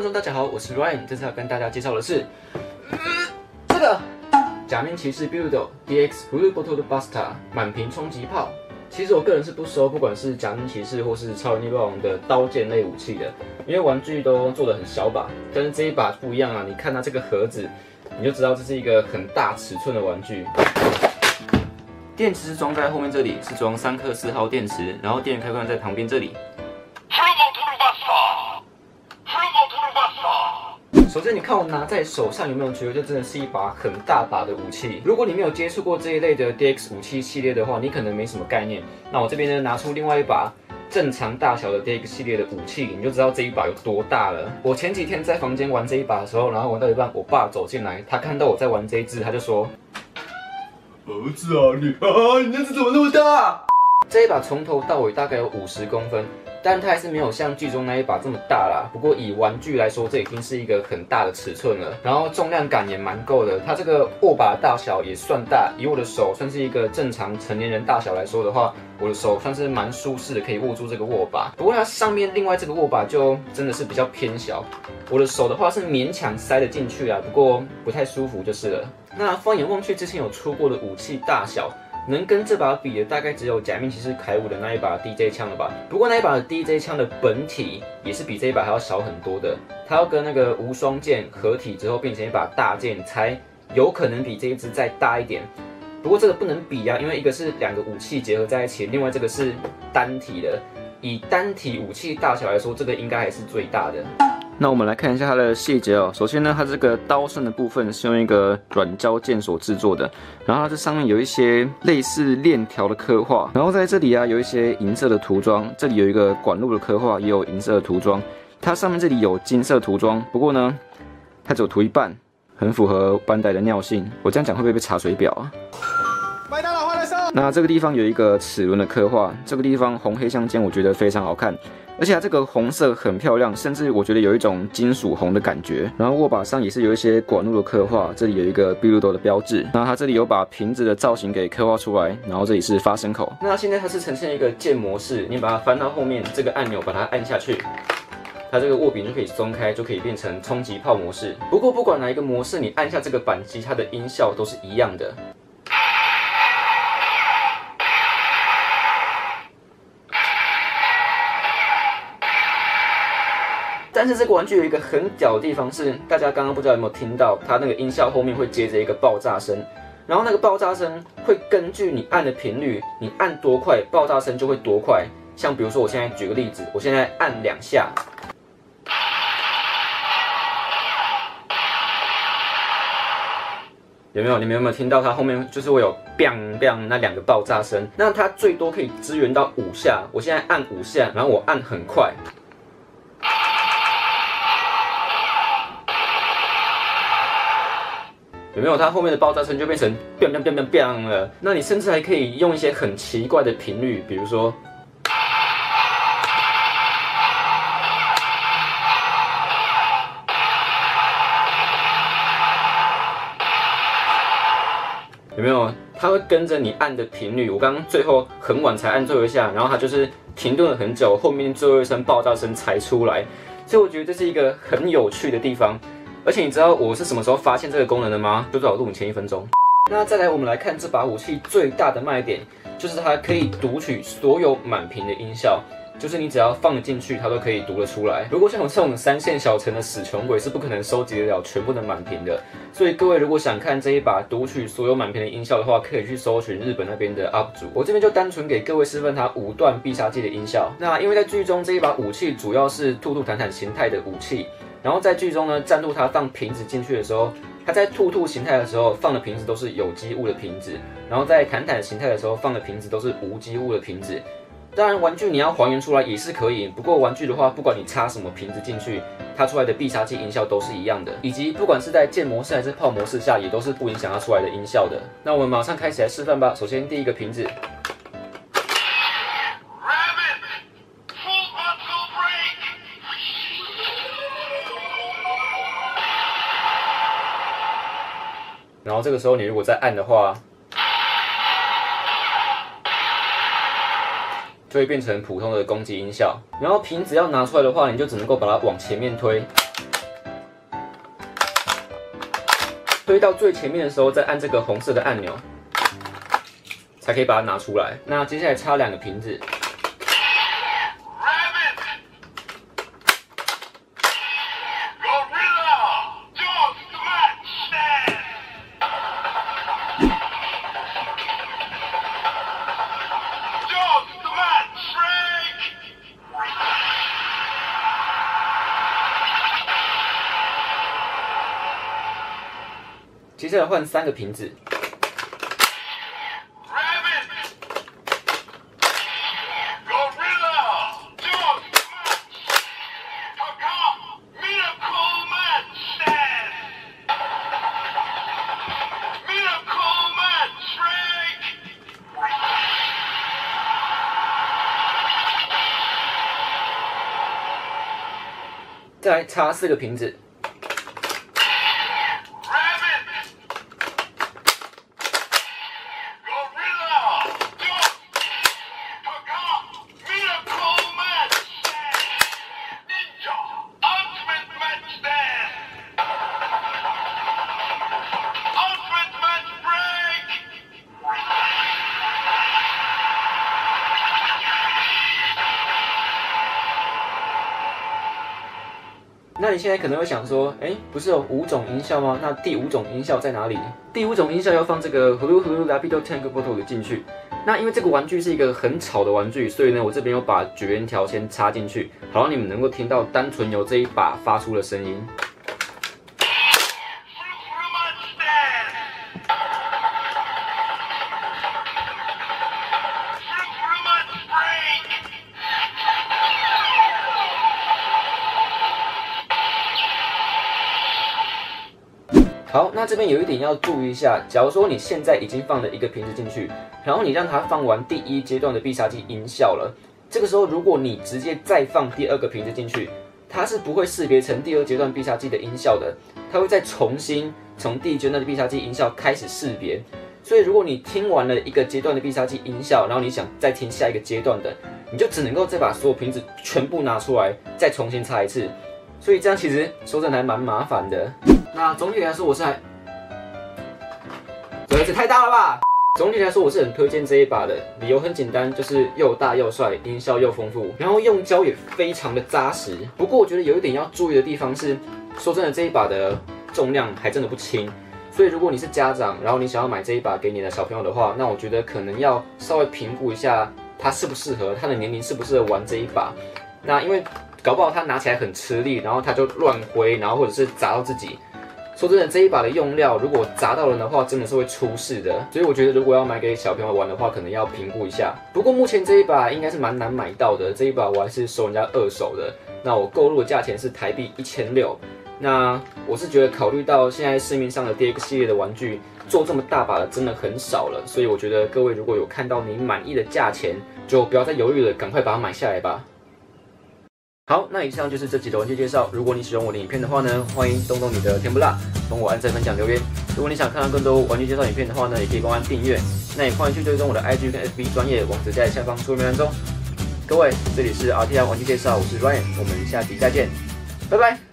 观众大家好，我是 Ryan， 这次要跟大家介绍的是这个假面骑士 Buildo DX Blue Bottle Buster 满屏冲击炮。其实我个人是不收，不管是假面骑士或是超人逆霸王的刀剑类武器的，因为玩具都做得很小把，但是这一把不一样啊！你看它这个盒子，你就知道这是一个很大尺寸的玩具。电池是装在后面这里，是装3克4号电池，然后电源开关在旁边这里。首先，你看我拿在手上有没有觉得这真的是一把很大把的武器？如果你没有接触过这一类的 DX 武器系列的话，你可能没什么概念。那我这边呢，拿出另外一把正常大小的 DX 系列的武器，你就知道这一把有多大了。我前几天在房间玩这一把的时候，然后玩到一半，我爸走进来，他看到我在玩这一支，他就说：“儿子啊，你那只怎么那么大？”这一把从头到尾大概有50公分。但它还是没有像剧中那一把这么大啦。不过以玩具来说，这已经是一个很大的尺寸了。然后重量感也蛮够的，它这个握把大小也算大。以我的手算是一个正常成年人大小来说的话，我的手算是蛮舒适的，可以握住这个握把。不过它上面另外这个握把就真的是比较偏小。我的手的话是勉强塞得进去啊，不过不太舒服就是了。那放眼望去，之前有出过的武器大小。能跟这把比的大概只有假面骑士凯伍的那一把 DJ 枪了吧？不过那一把的 DJ 枪的本体也是比这一把还要小很多的，它要跟那个无双剑合体之后变成一把大剑，才有可能比这一支再大一点。不过这个不能比啊，因为一个是2个武器结合在一起，另外这个是单体的。以单体武器大小来说，这个应该还是最大的。那我们来看一下它的细节哦。首先呢，它这个刀身的部分是用一个软胶件所制作的，然后它这上面有一些类似链条的刻画，然后在这里啊有一些银色的涂装，这里有一个管路的刻画，也有银色的涂装。它上面这里有金色涂装，不过呢，它只有涂一半，很符合班代的尿性。我这样讲会不会被查水表啊？麦当劳欢乐颂。那这个地方有一个齿轮的刻画，这个地方红黑相间，我觉得非常好看。而且它这个红色很漂亮，甚至我觉得有一种金属红的感觉。然后握把上也是有一些管路的刻画，这里有一个 Buildo 的标志。那它这里有把瓶子的造型给刻画出来，然后这里是发声口。那现在它是呈现一个键模式，你把它翻到后面这个按钮，把它按下去，它这个握柄就可以松开，就可以变成冲击炮模式。不过不管哪一个模式，你按下这个扳机，它的音效都是一样的。但是这个玩具有一个很屌的地方是，大家刚刚不知道有没有听到，它那个音效后面会接着一个爆炸声，然后那个爆炸声会根据你按的频率，你按多快，爆炸声就会多快。像比如说，我现在举个例子，我现在按2下，有没有？你们有没有听到它后面就是会有 bang bang 那2个爆炸声？那它最多可以支援到5下。我现在按5下，然后我按很快。有没有？它后面的爆炸声就变成 biang biang biang biang biang 了。那你甚至还可以用一些很奇怪的频率，比如说，有没有？它会跟着你按的频率。我刚刚最后很晚才按最后一下，然后它就是停顿了很久，后面最后一声爆炸声才出来。所以我觉得这是一个很有趣的地方。而且你知道我是什么时候发现这个功能的吗？就在我录影前1分钟。那再来，我们来看这把武器最大的卖点，就是它可以读取所有满屏的音效，就是你只要放进去，它都可以读得出来。如果像我这种3线小城的死穷鬼，是不可能收集得了全部的满屏的。所以各位如果想看这一把读取所有满屏的音效的话，可以去搜寻日本那边的 UP 主。我这边就单纯给各位示范它5段必杀技的音效。那因为在剧中这一把武器主要是兔兔坦坦形态的武器。然后在剧中呢，战兔它放瓶子进去的时候，它在兔兔形态的时候放的瓶子都是有机物的瓶子，然后在坦坦形态的时候放的瓶子都是无机物的瓶子。当然，玩具你要还原出来也是可以，不过玩具的话，不管你插什么瓶子进去，它出来的必杀技音效都是一样的，以及不管是在剑模式还是炮模式下，也都是不影响它出来的音效的。那我们马上开始来示范吧。首先第一个瓶子。然后这个时候你如果再按的话，就会变成普通的攻击音效。然后瓶子要拿出来的话，你就只能够把它往前面推，推到最前面的时候，再按这个红色的按钮，才可以把它拿出来。那接下来插2个瓶子。 接下来换3个瓶子。再来插4个瓶子。 那你现在可能会想说，不是有5种音效吗？那第5种音效在哪里？第5种音效要放这个 Hulu Hulu Rapido Tank Bottle 进去。那因为这个玩具是一个很吵的玩具，所以呢，我这边有把绝缘条先插进去，好让你们能够听到单纯由这一把发出的声音。 好，那这边有一点要注意一下，假如说你现在已经放了1个瓶子进去，然后你让它放完第1阶段的必杀技音效了，这个时候如果你直接再放第2个瓶子进去，它是不会识别成第2阶段必杀技的音效的，它会再重新从第1阶段的必杀技音效开始识别。所以如果你听完了1个阶段的必杀技音效，然后你想再听下一个阶段的，你就只能够再把所有瓶子全部拿出来，再重新插一次。所以这样其实说真的还蛮麻烦的。 那总体来说，这太大了吧？总体来说，我是很推荐这一把的，理由很简单，就是又大又帅，音效又丰富，然后用胶也非常的扎实。不过我觉得有一点要注意的地方是，说真的，这一把的重量还真的不轻。所以如果你是家长，然后你想要买这一把给你的小朋友的话，那我觉得可能要稍微评估一下他适不适合，他的年龄适不适合玩这一把。那因为搞不好他拿起来很吃力，然后他就乱挥，然后或者是砸到自己。 说真的，这一把的用料如果砸到人的话，真的是会出事的。所以我觉得，如果要买给小朋友玩的话，可能要评估一下。不过目前这一把应该是蛮难买到的，这一把我还是收人家2手的。那我购入的价钱是台币1600。那我是觉得，考虑到现在市面上的 DX 系列的玩具做这么大把的真的很少了，所以我觉得各位如果有看到你满意的价钱，就不要再犹豫了，赶快把它买下来吧。 好，那以上就是这集的玩具介绍。如果你喜欢我的影片的话呢，欢迎动动你的甜不辣，帮我按赞、分享、留言。如果你想看到更多玩具介绍影片的话呢，也可以帮我按订阅。那也欢迎去追踪我的 IG 跟 FB 专页，网址在下方说明栏中。各位，这里是 RTR 玩具介绍，我是 Ryan， 我们下集再见，拜拜。